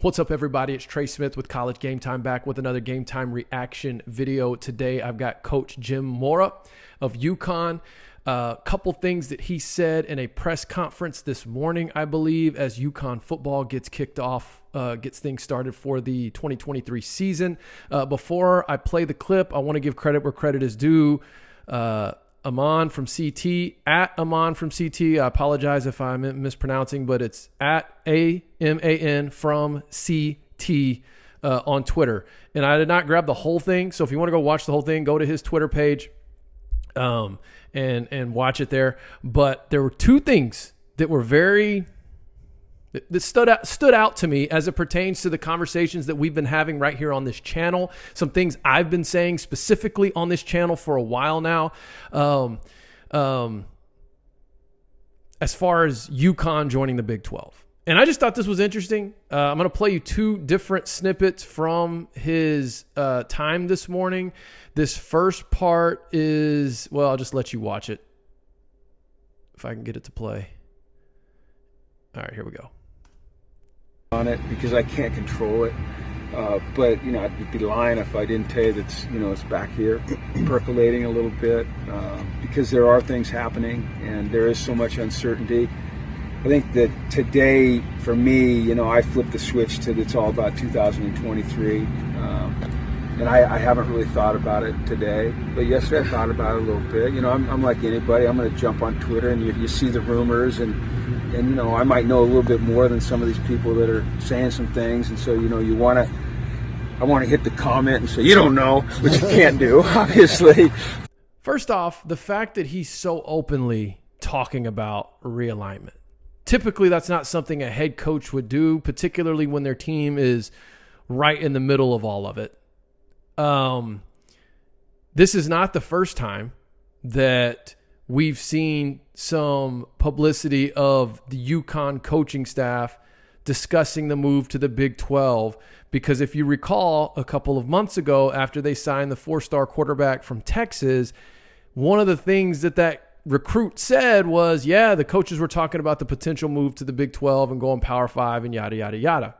What's up, everybody? It's Trey Smith with College Game Time, back with another Game Time reaction video. Today, I've got Coach Jim Mora of UConn. A couple things that he said in a press conference this morning, I believe, as UConn football gets kicked off, gets things started for the 2023 season. Before I play the clip, I want to give credit where credit is due. Aman from CT, at Aman from CT. I apologize if I'm mispronouncing, but it's at AMAN from CT on Twitter. And I did not grab the whole thing. So if you want to go watch the whole thing, go to his Twitter page and watch it there. But there were two things that were that stood out to me as it pertains to the conversations that we've been having right here on this channel. Some things I've been saying specifically on this channel for a while now. As far as UConn joining the Big 12. And I just thought this was interesting. I'm going to play you two different snippets from his time this morning. This first part is, well, I'll just let you watch it if I can get it to play. All right, here we go. On it because I can't control it, but I'd be lying if I didn't tell you that it's back here percolating a little bit because there are things happening and there is so much uncertainty. I think that today for me, I flipped the switch to it's all about 2023, and I haven't really thought about it today, but yesterday I thought about it a little bit. I'm like anybody. I'm going to jump on Twitter and you see the rumors and I might know a little bit more than some of these people that are saying some things, and so I want to hit the comment and say you don't know, which you can't do, obviously. First off, the fact that he's so openly talking about realignment. Typically, that's not something a head coach would do, particularly when their team is right in the middle of all of it. This is not the first time that we've seen some publicity of the UConn coaching staff discussing the move to the Big 12, because if you recall, a couple of months ago, after they signed the four-star quarterback from Texas, one of the things that recruit said was, yeah, the coaches were talking about the potential move to the Big 12 and going Power 5 and yada, yada, yada.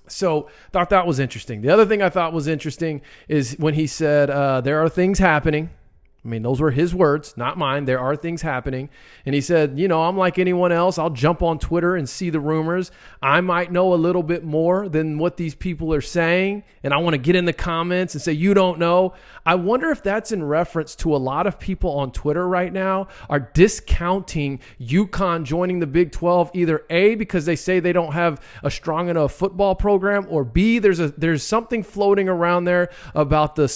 So thought that was interesting. The other thing I thought was interesting is when he said, there are things happening. I mean, those were his words, not mine. There are things happening. And he said, I'm like anyone else. I'll jump on Twitter and see the rumors. I might know a little bit more than what these people are saying, and I want to get in the comments and say, you don't know. I wonder if that's in reference to a lot of people on Twitter right now are discounting UConn joining the Big 12, either A, because they say they don't have a strong enough football program, or B, there's something floating around there about the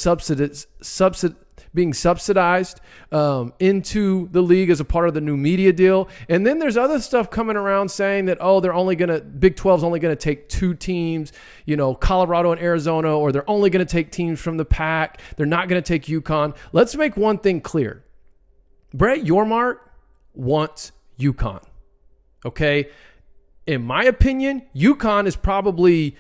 being subsidized into the league as a part of the new media deal. And then there's other stuff coming around saying that, Big 12's only going to take two teams, Colorado and Arizona, or they're only going to take teams from the Pac. They're not going to take UConn. Let's make one thing clear. Brett Yormark wants UConn. Okay? In my opinion, UConn is probably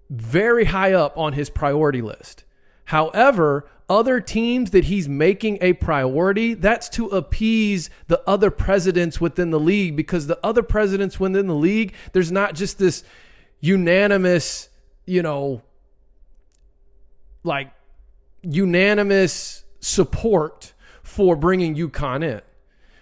very high up on his priority list. However, other teams that he's making a priority, that's to appease the other presidents within the league, because the other presidents within the league, there's not just this unanimous, unanimous support for bringing UConn in,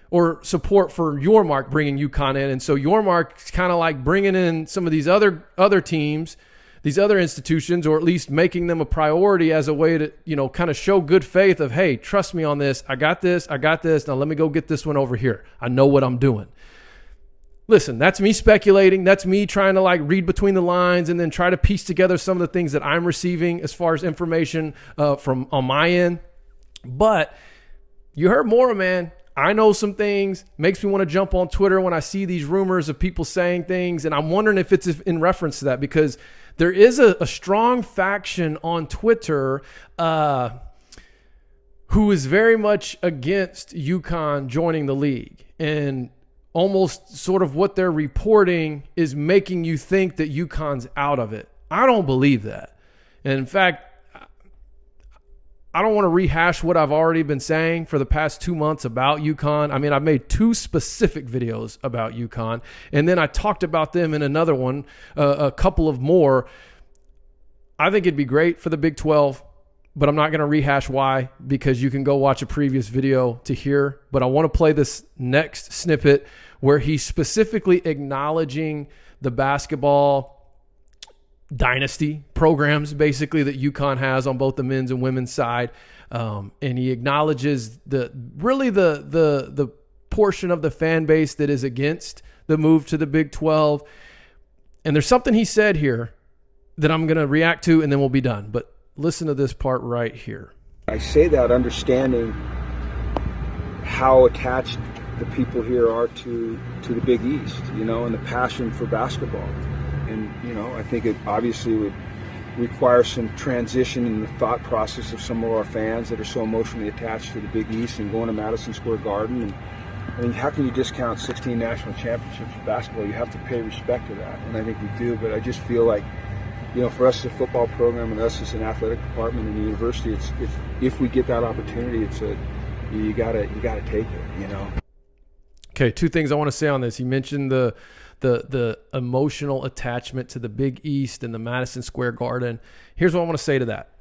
or support for Yormark bringing UConn in. And so Yormark's kind of like bringing in some of these other teams, these other institutions, or at least making them a priority as a way to, kind of show good faith of, hey, trust me on this. I got this. Now let me go get this one over here. I know what I'm doing. Listen, that's me speculating. That's me trying to read between the lines and then try to piece together some of the things that I'm receiving as far as information from on my end. But you heard Mora, man. I know some things. Makes me want to jump on Twitter when I see these rumors of people saying things. And I'm wondering if it's in reference to that, because there is a strong faction on Twitter who is very much against UConn joining the league. And almost sort of what they're reporting is making you think that UConn's out of it. I don't believe that. And in fact, I don't want to rehash what I've already been saying for the past 2 months about UConn. I mean, I've made 2 specific videos about UConn, and then I talked about them in another one, a couple of more. I think it'd be great for the Big 12, but I'm not going to rehash why, because you can go watch a previous video to hear. But I want to play this next snippet where he's specifically acknowledging the basketball dynasty programs basically that UConn has on both the men's and women's side, and he acknowledges the portion of the fan base that is against the move to the Big 12. And there's something he said here that I'm going to react to, and then we'll be done. But listen to this part right here. I say that understanding how attached the people here are to the Big East, and the passion for basketball. And, I think it obviously would require some transition in the thought process of some of our fans that are so emotionally attached to the Big East and going to Madison Square Garden. And I mean, how can you discount 16 national championships in basketball? You have to pay respect to that, and I think we do. But I just feel like, for us as a football program and us as an athletic department in the university, it's if we get that opportunity, you gotta take it. Okay, 2 things I want to say on this. He mentioned the emotional attachment to the Big East and the Madison Square Garden. Here's what I want to say to that.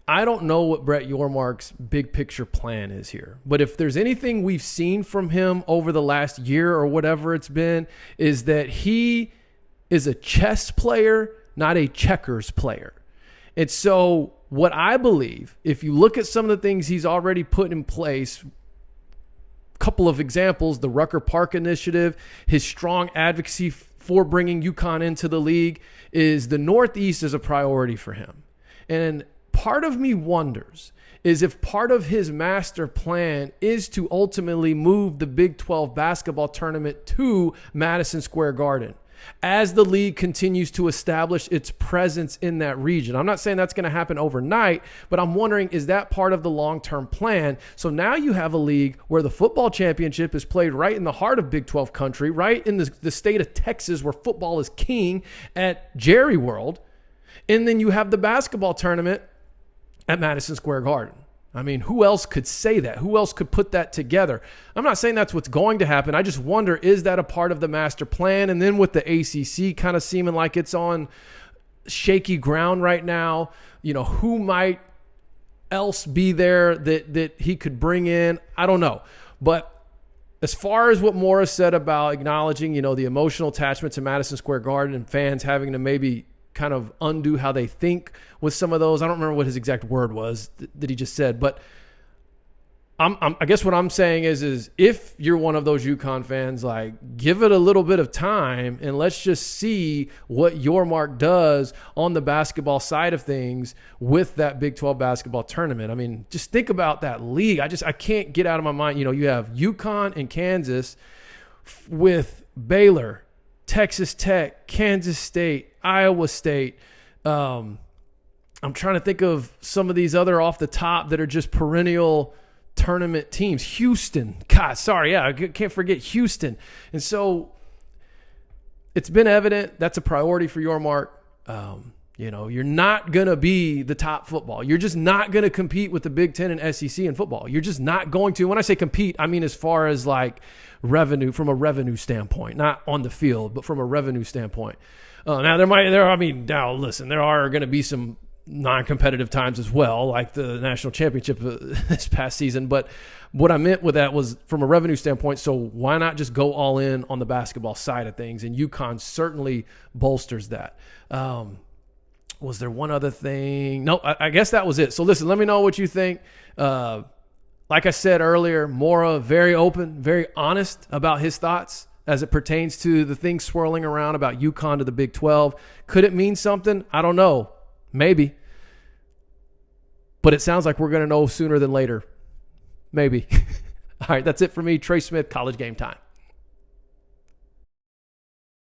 I don't know what Brett Yormark's big picture plan is here, but if there's anything we've seen from him over the last year or whatever it's been, is that he is a chess player, not a checkers player. And so what I believe, if you look at some of the things he's already put in place, couple of examples, the Rucker Park initiative, his strong advocacy for bringing UConn into the league, is the Northeast is a priority for him. And part of me wonders is if part of his master plan is to ultimately move the Big 12 basketball tournament to Madison Square Garden as the league continues to establish its presence in that region. I'm not saying that's going to happen overnight, but I'm wondering, is that part of the long-term plan? So now you have a league where the football championship is played right in the heart of Big 12 country, right in the state of Texas where football is king at Jerry World. And then you have the basketball tournament at Madison Square Garden. I mean, who else could say that? Who else could put that together? I'm not saying that's what's going to happen. I just wonder, is that a part of the master plan? And then with the ACC kind of seeming like it's on shaky ground right now, who might else be there that he could bring in? I don't know. But as far as what Mora said about acknowledging, the emotional attachment to Madison Square Garden and fans having to maybe kind of undo how they think with some of those. I don't remember what his exact word was that he just said, but I guess what I'm saying is if you're one of those UConn fans, like, give it a little bit of time and let's just see what Yormark does on the basketball side of things with that Big 12 basketball tournament. I mean, just think about that league. I can't get out of my mind. You have UConn and Kansas with Baylor, Texas Tech, Kansas State, Iowa State. I'm trying to think of some of these other off the top that are just perennial tournament teams. Houston. God, sorry. Yeah, I can't forget Houston. And so it's been evident that's a priority for Yormark. You're not going to be the top football. You're just not going to compete with the Big Ten and SEC in football. You're just not going to. When I say compete, I mean as far as like revenue, from a revenue standpoint, not on the field, but from a revenue standpoint. Now there are going to be some non-competitive times as well, like the national championship this past season. But what I meant with that was from a revenue standpoint. So why not just go all in on the basketball side of things? And UConn certainly bolsters that. Was there one other thing? No, I guess that was it. So listen, let me know what you think. Like I said earlier, Mora, very open, very honest about his thoughts as it pertains to the things swirling around about UConn to the Big 12. Could it mean something? I don't know. Maybe. But it sounds like we're going to know sooner than later. Maybe. All right, that's it for me. Trey Smith, College Game Time.